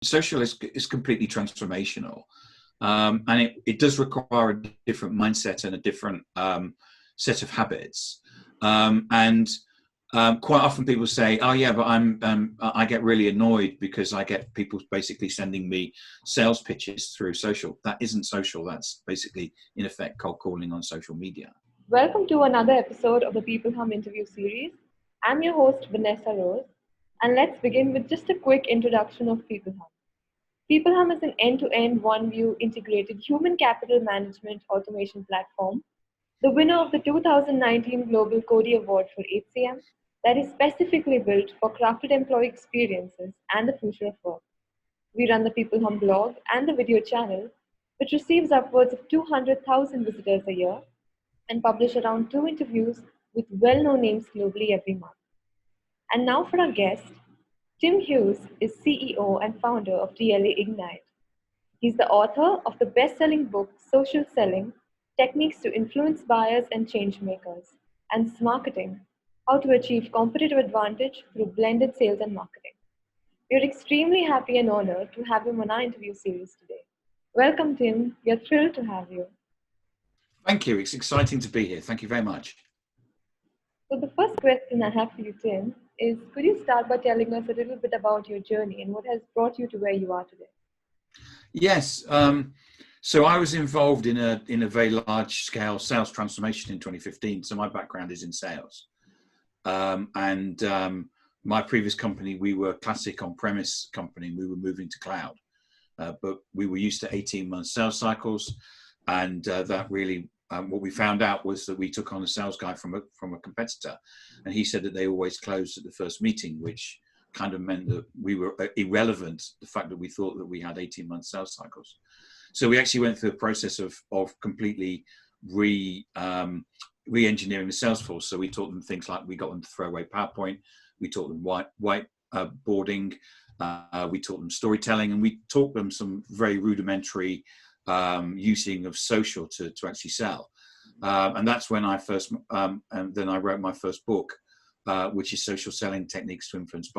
social is completely transformational, and it does require a different mindset and a different set of habits. And quite often people say, "Oh yeah, but I get really annoyed because I get people basically sending me sales pitches through social." That isn't social. That's basically, in effect, cold calling on social media. Welcome to another episode of the peopleHum interview series. I'm your host, Vanessa Rose, and let's begin with just a quick introduction of peopleHum. peopleHum is an end-to-end, one-view integrated human capital management automation platform, the winner of the 2019 Global Cody Award for HCM, that is specifically built for crafted employee experiences and the future of work. We run the peopleHum blog and the video channel, which receives upwards of 200,000 visitors a year, and publish around 2 interviews with well-known names globally every month. And now for our guest, Tim Hughes is CEO and founder of DLA Ignite. He's the author of the best-selling book Social Selling: Techniques to Influence Buyers and Changemakers, and Marketing: How to Achieve Competitive Advantage Through Blended Sales and Marketing. We're extremely happy and honored to have him on our interview series today. Welcome, Tim. We're thrilled to have you. Thank you. It's exciting to be here. Thank you very much. So the first question I have for you, Tim, is could you start by telling us a little bit about your journey and what has brought you to where you are today? Yes. So I was involved in a very large scale sales transformation in 2015. So my background is in sales, and my previous company, we were a classic on-premise company. We were moving to cloud, but we were used to 18-month sales cycles. And that really, what we found out was that we took on a sales guy from a competitor, and he said that they always closed at the first meeting, which kind of meant that we were irrelevant. The fact that we thought that we had 18-month sales cycles, so we actually went through a process of completely re-engineering the sales force. So we taught them things like we got them to throw away PowerPoint, we taught them whiteboarding, we taught them storytelling, and we taught them some very rudimentary using of social to actually sell, and that's when I first and then I wrote my first book, which is Social Selling: Techniques to Influence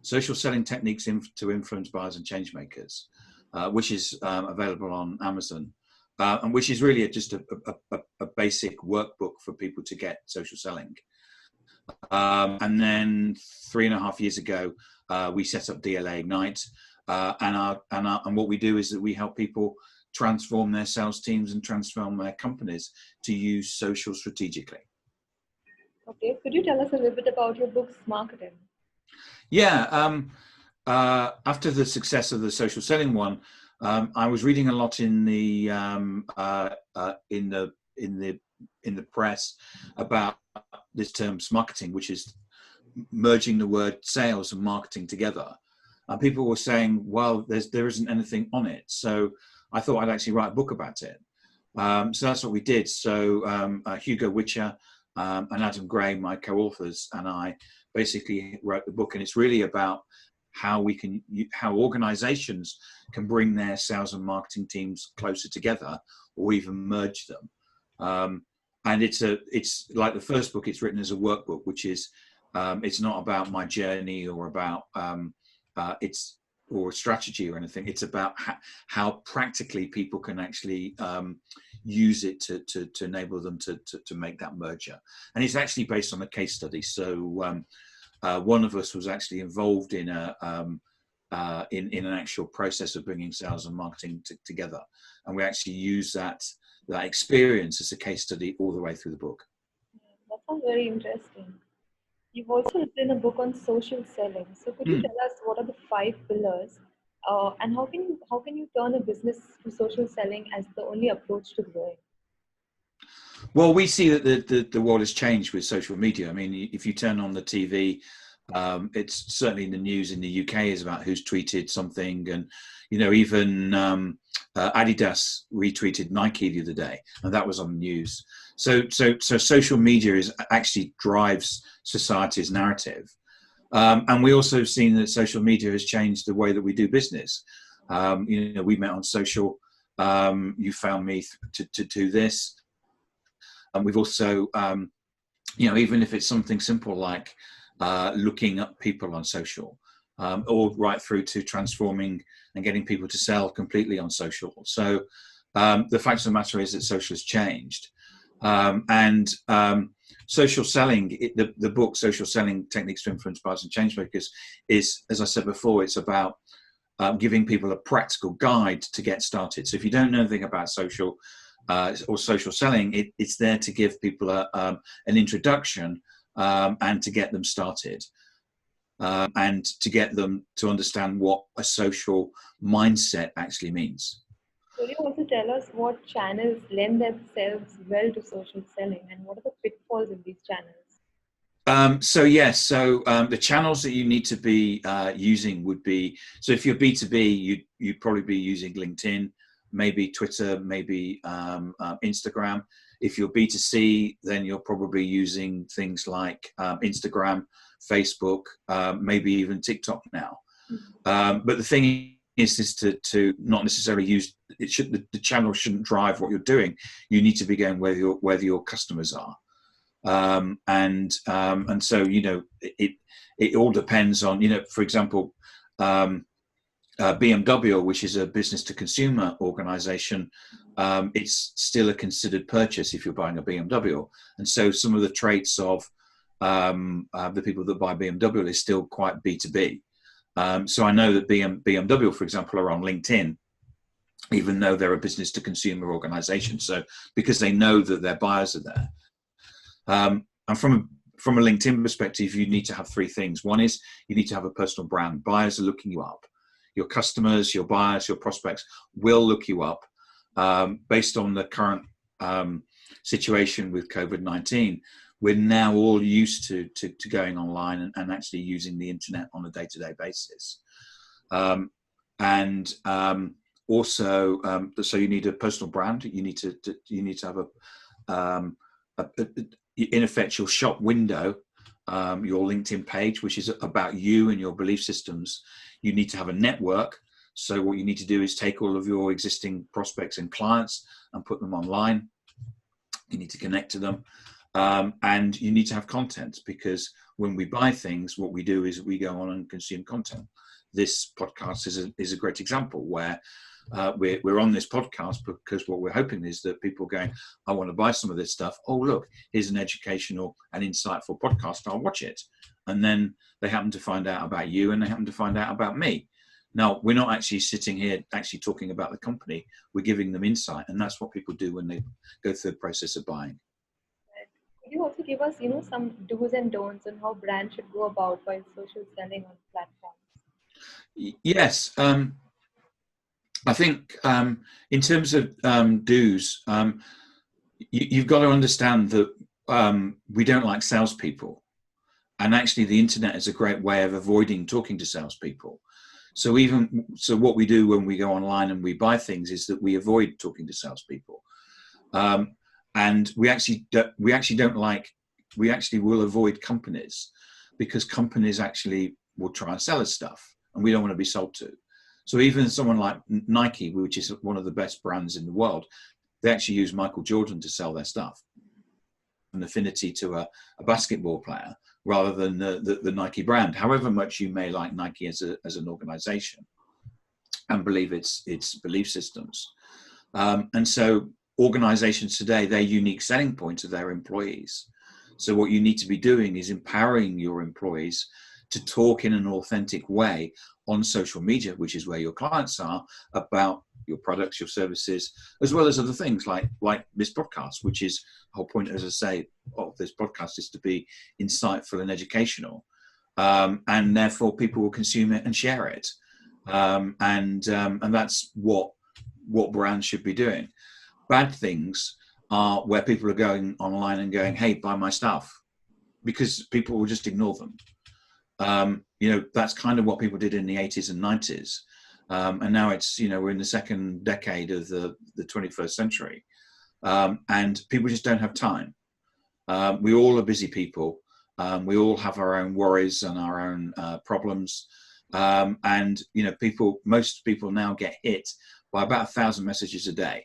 Social Selling Techniques to Influence Buyers and Changemakers, which is available on Amazon, and which is really just a basic workbook for people to get social selling. And then 3.5 years ago, we set up DLA Ignite. And what we do is that we help people transform their sales teams and transform their companies to use social strategically. Okay, could you tell us a little bit about your book's marketing? Yeah, after the success of the social selling one, I was reading a lot in the press about this term marketing, which is merging the word sales and marketing together. And people were saying, well, there isn't anything on it. So I thought I'd actually write a book about it. So that's what we did. So Hughes and Adam Gray, my co-authors, and I basically wrote the book. And it's really about how organizations can bring their sales and marketing teams closer together or even merge them. And it's like the first book, it's written as a workbook, which is, it's not about my journey or about, or strategy or anything. It's about how practically people can actually use it to enable them to make that merger. And it's actually based on a case study. So one of us was actually involved in an actual process of bringing sales and marketing together, and we actually use that experience as a case study all the way through the book. That sounds very interesting. You've also written a book on social selling. So could you tell us what are the 5 pillars, and how can you turn a business to social selling as the only approach to growing? Well, we see that the world has changed with social media. I mean, if you turn on the TV, it's certainly in the news in the UK is about who's tweeted something, and even Adidas retweeted Nike the other day, and that was on the news. So social media actually drives society's narrative, and we also have seen that social media has changed the way that we do business. We met on social. You found me to do this, and we've also, even if it's something simple like looking up people on social. all right through to transforming and getting people to sell completely on social. So the fact of the matter is that social has changed. And social selling, the book Social Selling Techniques to Influence Buyers and Changemakers is, as I said before, it's about giving people a practical guide to get started. So if you don't know anything about social or social selling, it's there to give people an introduction and to get them started. And to get them to understand what a social mindset actually means. Could you also tell us what channels lend themselves well to social selling and what are the pitfalls in these channels? The channels that you need to be using would be, so if you're B2B, you'd probably be using LinkedIn, maybe Twitter, maybe Instagram. If you're B2C, then you're probably using things like Instagram, Facebook, maybe even TikTok now. But the thing is to not necessarily use it. The channel shouldn't drive what you're doing. You need to be going where your customers are, and so it all depends on for example. BMW, which is a business to consumer organization, it's still a considered purchase if you're buying a BMW. And so some of the traits of the people that buy BMW is still quite B2B. So I know that BMW, for example, are on LinkedIn, even though they're a business to consumer organization. So because they know that their buyers are there. And from a LinkedIn perspective, you need to have three things. One is you need to have a personal brand. Buyers are looking you up. Your customers, your buyers, your prospects will look you up based on the current situation with COVID-19. We're now all used to going online and actually using the internet on a day-to-day basis. So you need a personal brand. You need to have in effect your shop window, your LinkedIn page, which is about you and your belief systems. You need to have a network. So what you need to do is take all of your existing prospects and clients and put them online. You need to connect to them. And you need to have content, because when we buy things, what we do is we go on and consume content. This podcast is a great example where we're on this podcast because what we're hoping is that people are going, I want to buy some of this stuff. Oh, look, here's an educational and insightful podcast. I'll watch it. And then they happen to find out about you and they happen to find out about me. Now, we're not actually sitting here actually talking about the company. We're giving them insight. And that's what people do when they go through the process of buying. Could you also give us, some do's and don'ts on how brands should go about while social selling on platforms? Yes. I think in terms of do's, you've got to understand that we don't like salespeople. And actually the internet is a great way of avoiding talking to salespeople. So what we do when we go online and we buy things is that we avoid talking to salespeople. And we actually will avoid companies, because companies actually will try and sell us stuff and we don't want to be sold to. So even someone like Nike, which is one of the best brands in the world, they actually use Michael Jordan to sell their stuff. An affinity to a basketball player rather than the Nike brand, however much you may like Nike as an organization and believe its belief systems. And so organizations today, their unique selling points are their employees. So what you need to be doing is empowering your employees to talk in an authentic way on social media, which is where your clients are, about your products, your services, as well as other things like this podcast, which is the whole point, as I say, of this podcast is to be insightful and educational. And therefore people will consume it and share it. And that's what brands should be doing. Bad things are where people are going online and going, hey, buy my stuff, because people will just ignore them. That's kind of what people did in the 80s and 90s. And now it's, we're in the second decade of the 21st century. And people just don't have time. We all are busy people. We all have our own worries and our own problems. And, most people now get hit by about 1,000 messages a day.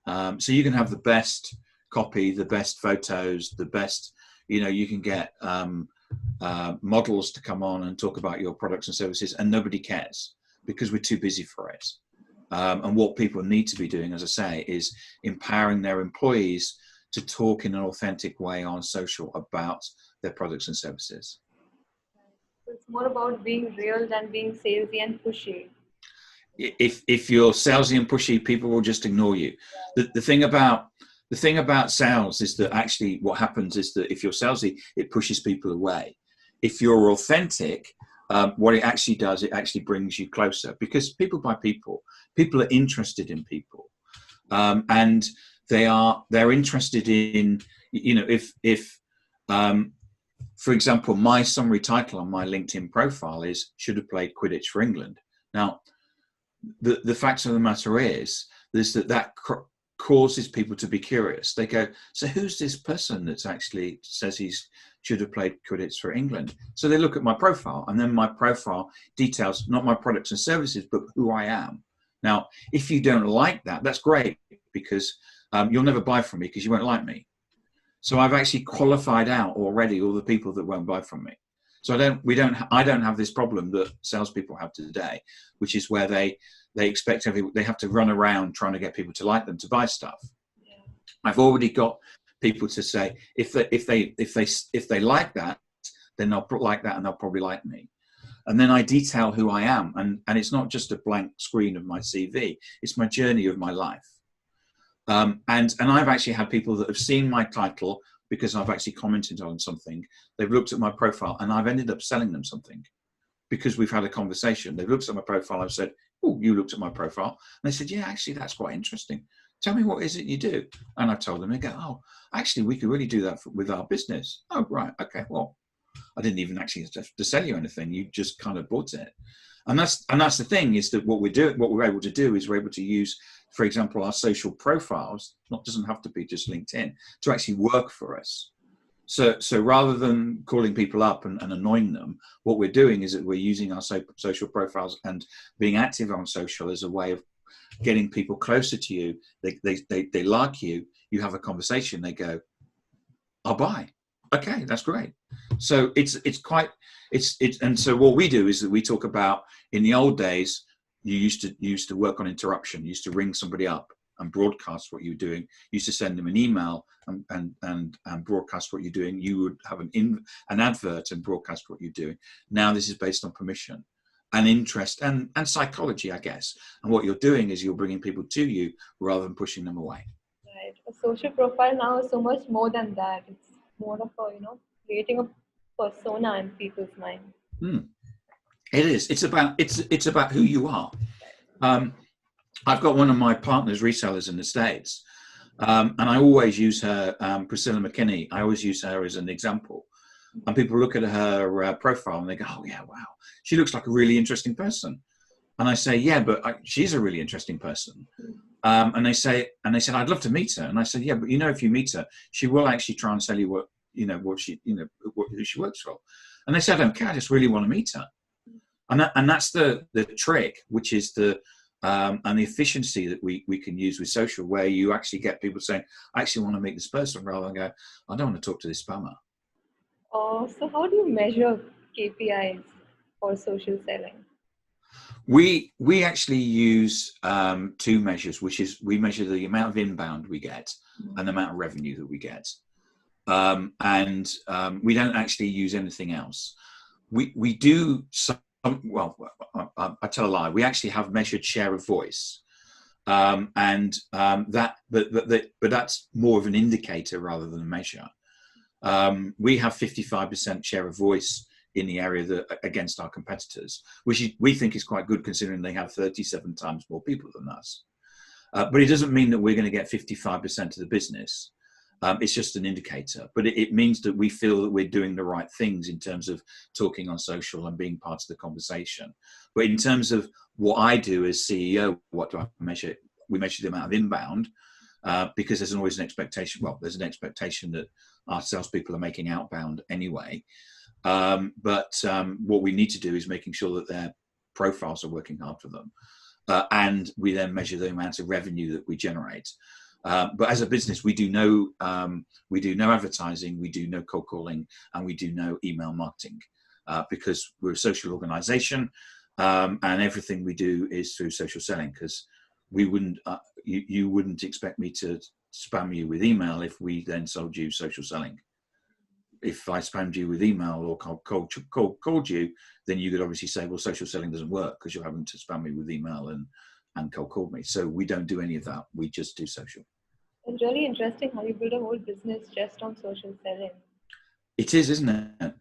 So you can have the best copy, the best photos, the best, you can get models to come on and talk about your products and services, and nobody cares because we're too busy for it. And what people need to be doing, as I say, is empowering their employees to talk in an authentic way on social about their products and services. It's more about being real than being salesy and pushy. If you're salesy and pushy, people will just ignore you. The thing about sales is that actually what happens is that if you're salesy, it pushes people away. If you're authentic, what it actually does, it actually brings you closer, because people buy people. People are interested in people, and they're interested in, if for example, my summary title on my LinkedIn profile is "Should have played Quidditch for England." Now, the fact of the matter is that causes people to be curious. They go, so who's this person that's actually says he's should have played Quidditch for England? So they look at my profile, and then my profile details not my products and services, but who I am. Now, if you don't like that, that's great, because you'll never buy from me because you won't like me. So I've actually qualified out already all the people that won't buy from me. So I don't have this problem that salespeople have today, which is where they expect they have to run around trying to get people to like them to buy stuff. Yeah. I've already got people to say if they like that, then they'll like that and they'll probably like me. And then I detail who I am, and it's not just a blank screen of my CV; it's my journey of my life. And I've actually had people that have seen my title because I've actually commented on something. They've looked at my profile, and I've ended up selling them something because we've had a conversation. They've looked at my profile. I've said, "Oh, you looked at my profile," and they said, "Yeah, actually, that's quite interesting. Tell me, what is it you do?" And I've told them. They go, "Oh, actually, we could really do that with our business." Oh, right, okay, well, I didn't even actually have to sell you anything. You just kind of bought it. And that's the thing, is that what we're able to do is we're able to use, for example, our social profiles. Doesn't have to be just LinkedIn, to actually work for us. So rather than calling people up and annoying them, what we're doing is that we're using our social profiles and being active on social as a way of getting people closer to you. They like you. You have a conversation. They go, "I'll buy." Okay, that's great. So and so what we do is that we talk about, in the old days, you used to work on interruption. You used to ring somebody up and broadcast what you were doing. You used to send them an email and broadcast what you're doing. You would have an advert and broadcast what you're doing. Now this is based on permission and interest and psychology, I guess. And what you're doing is you're bringing people to you rather than pushing them away. Right. A social profile now is so much more than that. It's more of a, creating a persona in people's mind. It is. It's about who you are. I've got one of my partners, resellers in the States, and I always use her, Priscilla McKinney. I always use her as an example. And people look at her profile and they go, "Oh yeah, wow, she looks like a really interesting person." And I say, "Yeah, but she's a really interesting person." And they said, "I'd love to meet her." And I said, "Yeah, but if you meet her, she will actually try and sell you who she works for." And they said, "I don't care. I just really want to meet her." And that's the trick, which is and the efficiency that we can use with social, where you actually get people saying, "I actually want to meet this person," rather than go, "I don't want to talk to this spammer." So how do you measure KPIs for social selling? We actually use two measures, which is we measure the amount of inbound we get and the amount of revenue that we get. And we don't actually use anything else. We do some, well, I tell a lie. We actually have measured share of voice, but that's more of an indicator rather than a measure. We have 55% share of voice in the area against our competitors, which we think is quite good considering they have 37 times more people than us. But it doesn't mean that we're going to get 55% of the business. It's just an indicator, but it means that we feel that we're doing the right things in terms of talking on social and being part of the conversation. But in terms of what I do as CEO, what do I measure? We measure the amount of inbound because there's always an expectation. Well, there's an expectation that our salespeople are making outbound anyway. But what we need to do is making sure that their profiles are working hard for them. And we then measure the amount of revenue that we generate. But as a business, we do no advertising, we do no cold calling, and we do no email marketing because we're a social organisation, and everything we do is through social selling. Because we wouldn't, you wouldn't expect me to spam you with email if we then sold you social selling. If I spammed you with email or called you, then you could obviously say, well, social selling doesn't work because you're having to spam me with email and cold call me. So we don't do any of that. We just do social. It's really interesting how you build a whole business just on social selling. It is, isn't it?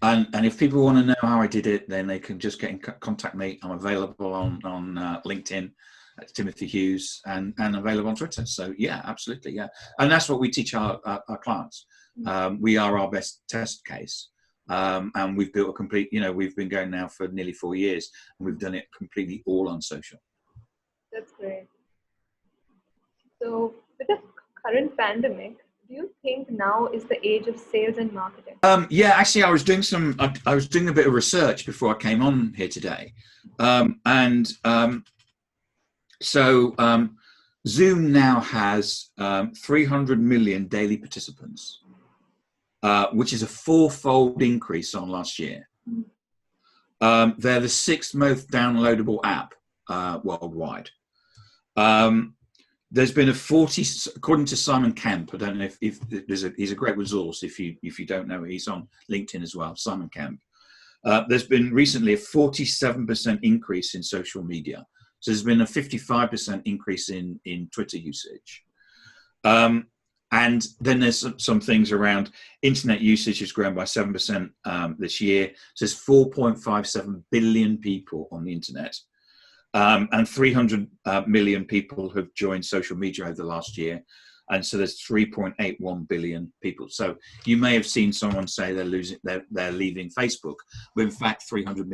And if people want to know how I did it, then they can just get in contact me. I'm available on LinkedIn. Timothy Hughes, and available on Twitter. So yeah, absolutely, yeah. And that's what we teach our clients. We are our best test case, and we've built a complete. We've been going now for nearly 4 years, and we've done it completely all on social. That's great. So with the current pandemic, do you think now is the age of sales and marketing? Yeah, actually, I was doing a bit of research before I came on here today, So Zoom now has 300 million daily participants, which is a 4-fold increase on last year. They're the 6th most downloadable app worldwide. There's been according to Simon Kemp, I don't know if he's a great resource if you don't know, he's on LinkedIn as well, Simon Kemp. There's been recently a 47% increase in social media. So there's been a 55% increase in Twitter usage. And then there's some things around internet usage has grown by 7% this year. So there's 4.57 billion people on the internet. And 300 million people have joined social media over the last year. And so there's 3.81 billion people. So you may have seen someone say they're leaving Facebook, but in fact 300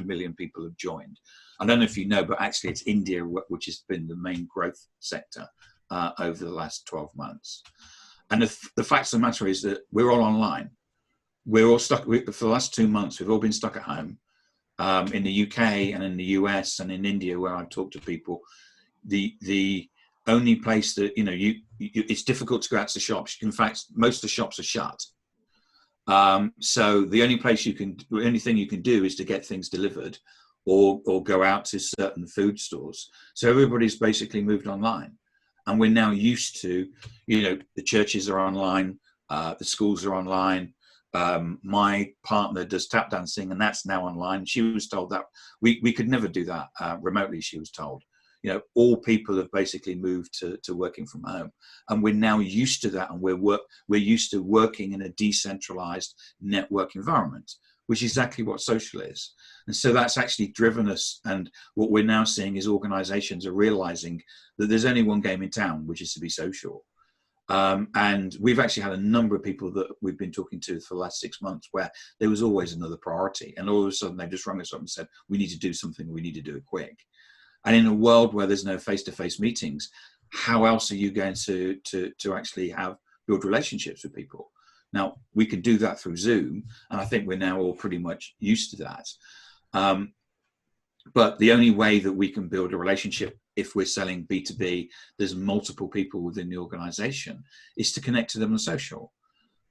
million people have joined. I don't know if you know, but actually it's India which has been the main growth sector over the last 12 months. And the fact of the matter is that we're all online. We're all stuck for the last 2 months. We've all been stuck at home in the UK and in the US and in India, where I've talked to people. The only place that it's difficult to go out to the shops. In fact, most of the shops are shut. So the only thing you can do is to get things delivered, or go out to certain food stores. So everybody's basically moved online, and we're now used to, the churches are online, the schools are online. My partner does tap dancing, and that's now online. She was told that we could never do that remotely. She was told. All people have basically moved to working from home, and we're now used to that, and we're used to working in a decentralized network environment, which is exactly what social is. And so that's actually driven us, and what we're now seeing is organizations are realizing that there's only one game in town, which is to be social. And we've actually had a number of people that we've been talking to for the last 6 months where there was always another priority, and all of a sudden they just rung us up and said, we need to do something, we need to do it quick. And in a world where there's no face-to-face meetings, how else are you going to actually build relationships with people? Now, we can do that through Zoom, and I think we're now all pretty much used to that. But the only way that we can build a relationship, if we're selling B2B, there's multiple people within the organization, is to connect to them on social.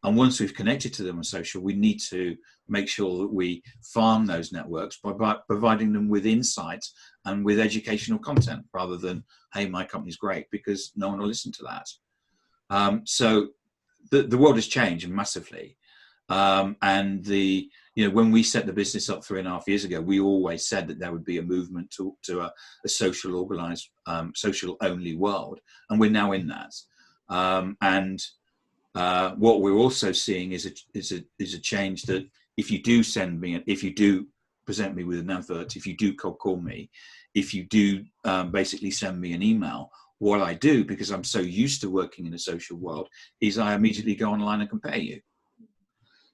And once we've connected to them on social, we need to make sure that we farm those networks by providing them with insights and with educational content, rather than, hey, my company's great, because no one will listen to that. So the world has changed massively. And when we set the business up 3.5 years ago, we always said that there would be a movement to a social organized, social only world. And we're now in that. What we're also seeing is a change that if you do present me with an advert, if you do cold call me, if you do basically send me an email, what I do, because I'm so used to working in a social world, is I immediately go online and compare you.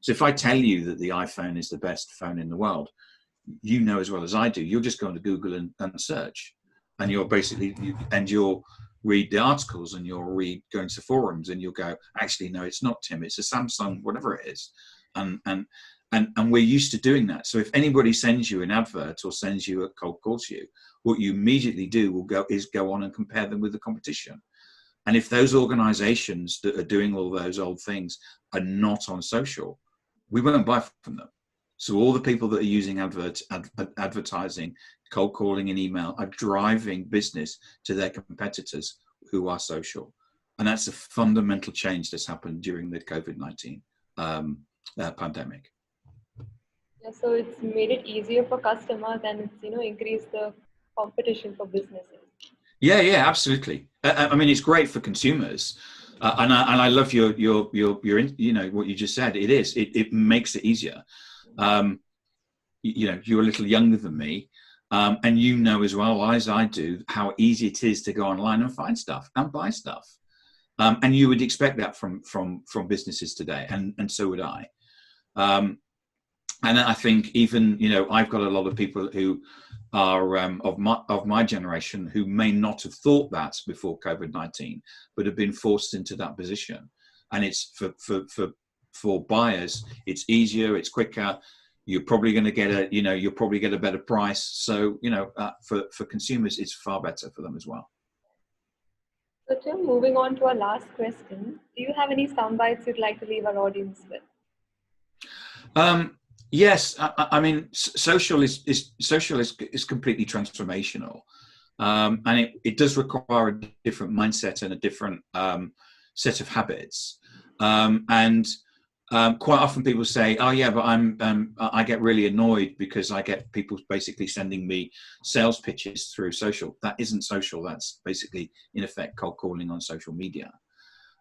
So if I tell you that the iPhone is the best phone in the world, you know as well as I do, you'll just go into Google and search, and you'll read the articles, and you'll go into forums, and you'll go, actually, no, it's not Tim, it's a Samsung, whatever it is. And we're used to doing that. So if anybody sends you an advert or sends you a cold call to you, what you immediately do is go on and compare them with the competition. And if those organizations that are doing all those old things are not on social, we won't buy from them. So all the people that are using advertising, cold calling and email are driving business to their competitors who are social. And that's a fundamental change that's happened during the COVID-19 pandemic. Yeah, so it's made it easier for customers and it's increased the competition for businesses. Yeah, absolutely. I mean, it's great for consumers, and I love your what you just said. It makes it easier. You're a little younger than me, and you know as well as I do how easy it is to go online and find stuff and buy stuff. And you would expect that from businesses today, and so would I. And I think even I've got a lot of people who are of my generation who may not have thought that before COVID-19, but have been forced into that position. And it's for buyers, it's easier, it's quicker. You're probably going to get a better price. So for consumers, it's far better for them as well. So Tim, moving on to our last question, do you have any soundbites you'd like to leave our audience with? Yes, I mean, social is completely transformational, and it does require a different mindset and a different set of habits. And quite often people say, "Oh yeah, but I get really annoyed because I get people basically sending me sales pitches through social." That isn't social. That's basically, in effect, cold calling on social media.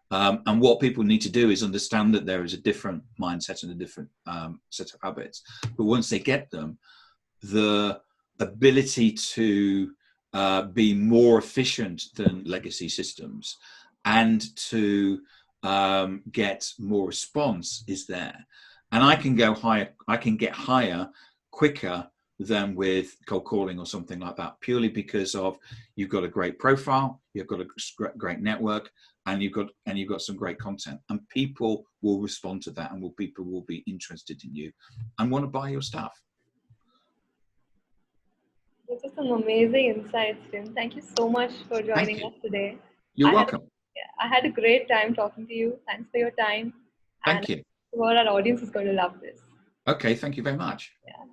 And what people need to do is understand that there is a different mindset and a different set of habits. But once they get them, the ability to be more efficient than legacy systems and to get more response is there. And I can go higher. I can get higher quicker than with cold calling or something like that, purely because of you've got a great profile, you've got a great network, and you've got some great content, and people will respond to that, and people will be interested in you and want to buy your stuff. Those are some amazing insights, Tim. Thank you so much for joining us today. You're welcome. I had a great time talking to you. Thanks for your time. Thank you. Well, our audience is going to love this. Okay, thank you very much. Yeah.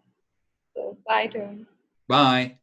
So bye, Tim. Bye.